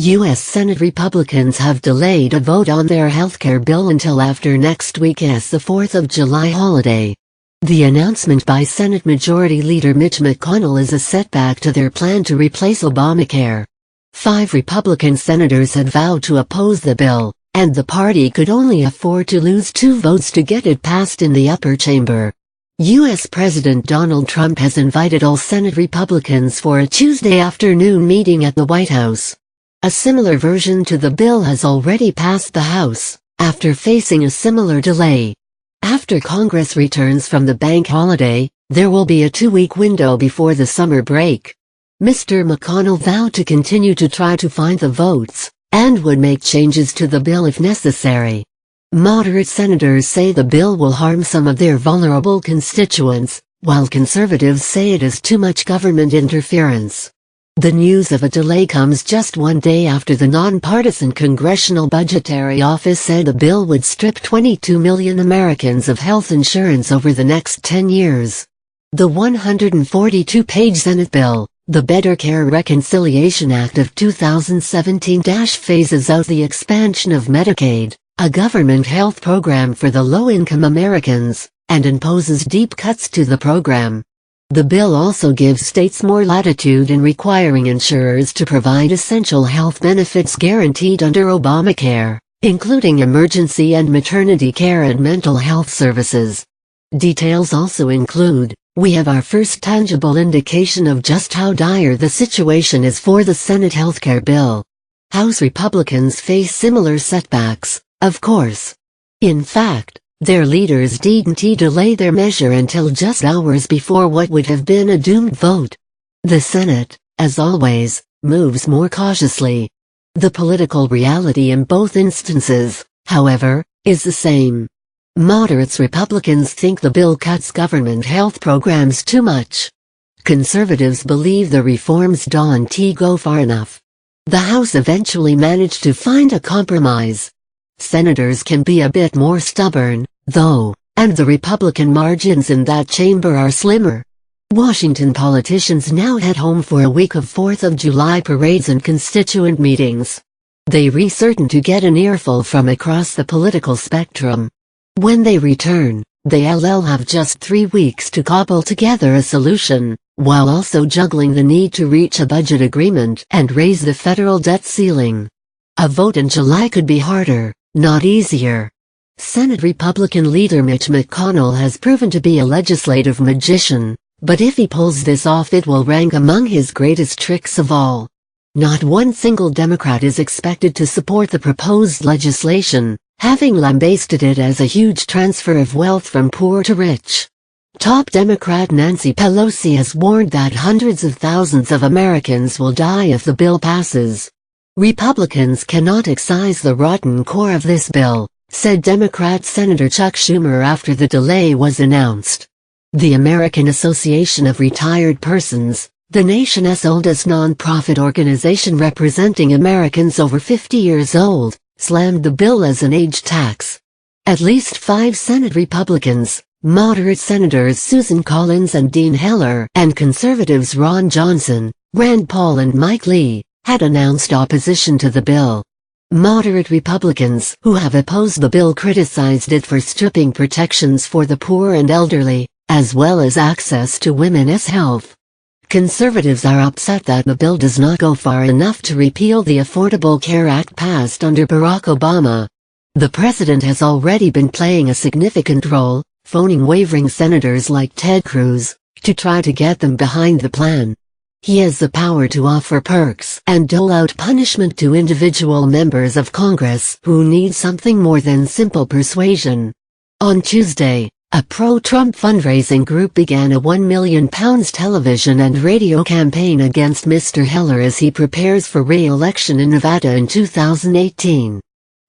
U.S. Senate Republicans have delayed a vote on their healthcare bill until after next week's the 4th of July holiday. The announcement by Senate Majority Leader Mitch McConnell is a setback to their plan to replace Obamacare. 5 Republican senators had vowed to oppose the bill, and the party could only afford to lose 2 votes to get it passed in the upper chamber. U.S. President Donald Trump has invited all Senate Republicans for a Tuesday afternoon meeting at the White House. A similar version to the bill has already passed the House, after facing a similar delay. After Congress returns from the bank holiday, there will be a 2-week window before the summer break. Mr. McConnell vowed to continue to try to find the votes, and would make changes to the bill if necessary. Moderate senators say the bill will harm some of their vulnerable constituents, while conservatives say it is too much government interference. The news of a delay comes just one day after the nonpartisan Congressional Budgetary Office said the bill would strip 22 million Americans of health insurance over the next 10 years. The 142-page Senate bill, the Better Care Reconciliation Act of 2017, phases out the expansion of Medicaid, a government health program for the low-income Americans, and imposes deep cuts to the program. The bill also gives states more latitude in requiring insurers to provide essential health benefits guaranteed under Obamacare, including emergency and maternity care and mental health services. Details also include, we have our first tangible indication of just how dire the situation is for the Senate healthcare bill. House Republicans face similar setbacks, of course. In fact, their leaders didn't delay their measure until just hours before what would have been a doomed vote. The Senate, as always, moves more cautiously. The political reality in both instances, however, is the same. Moderates Republicans think the bill cuts government health programs too much. Conservatives believe the reforms don't go far enough. The House eventually managed to find a compromise. Senators can be a bit more stubborn, though, and the Republican margins in that chamber are slimmer. Washington politicians now head home for a week of 4th of July parades and constituent meetings. They recertain to get an earful from across the political spectrum. When they return, they'll have just 3 weeks to cobble together a solution, while also juggling the need to reach a budget agreement and raise the federal debt ceiling. A vote in July could be harder, not easier. Senate Republican leader Mitch McConnell has proven to be a legislative magician, but if he pulls this off it will rank among his greatest tricks of all. Not one single Democrat is expected to support the proposed legislation, having lambasted it as a huge transfer of wealth from poor to rich. Top Democrat Nancy Pelosi has warned that hundreds of thousands of Americans will die if the bill passes. Republicans cannot excise the rotten core of this bill, said Democrat Senator Chuck Schumer after the delay was announced. The American Association of Retired Persons, the nation's oldest non-profit organization representing Americans over 50 years old, slammed the bill as an age tax. At least 5 Senate Republicans, moderate Senators Susan Collins and Dean Heller, and conservatives Ron Johnson, Rand Paul and Mike Lee, had announced opposition to the bill. Moderate Republicans who have opposed the bill criticized it for stripping protections for the poor and elderly, as well as access to women's health. Conservatives are upset that the bill does not go far enough to repeal the Affordable Care Act passed under Barack Obama. The president has already been playing a significant role, phoning wavering senators like Ted Cruz, to try to get them behind the plan. He has the power to offer perks and dole out punishment to individual members of Congress who need something more than simple persuasion. On Tuesday, a pro-Trump fundraising group began a £1 million television and radio campaign against Mr. Heller as he prepares for re-election in Nevada in 2018.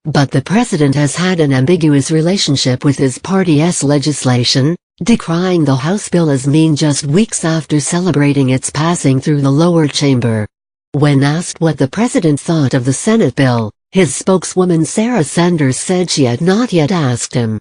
But the president has had an ambiguous relationship with his party's legislation, decrying the House bill as mean just weeks after celebrating its passing through the lower chamber. When asked what the president thought of the Senate bill, his spokeswoman Sarah Sanders said she had not yet asked him.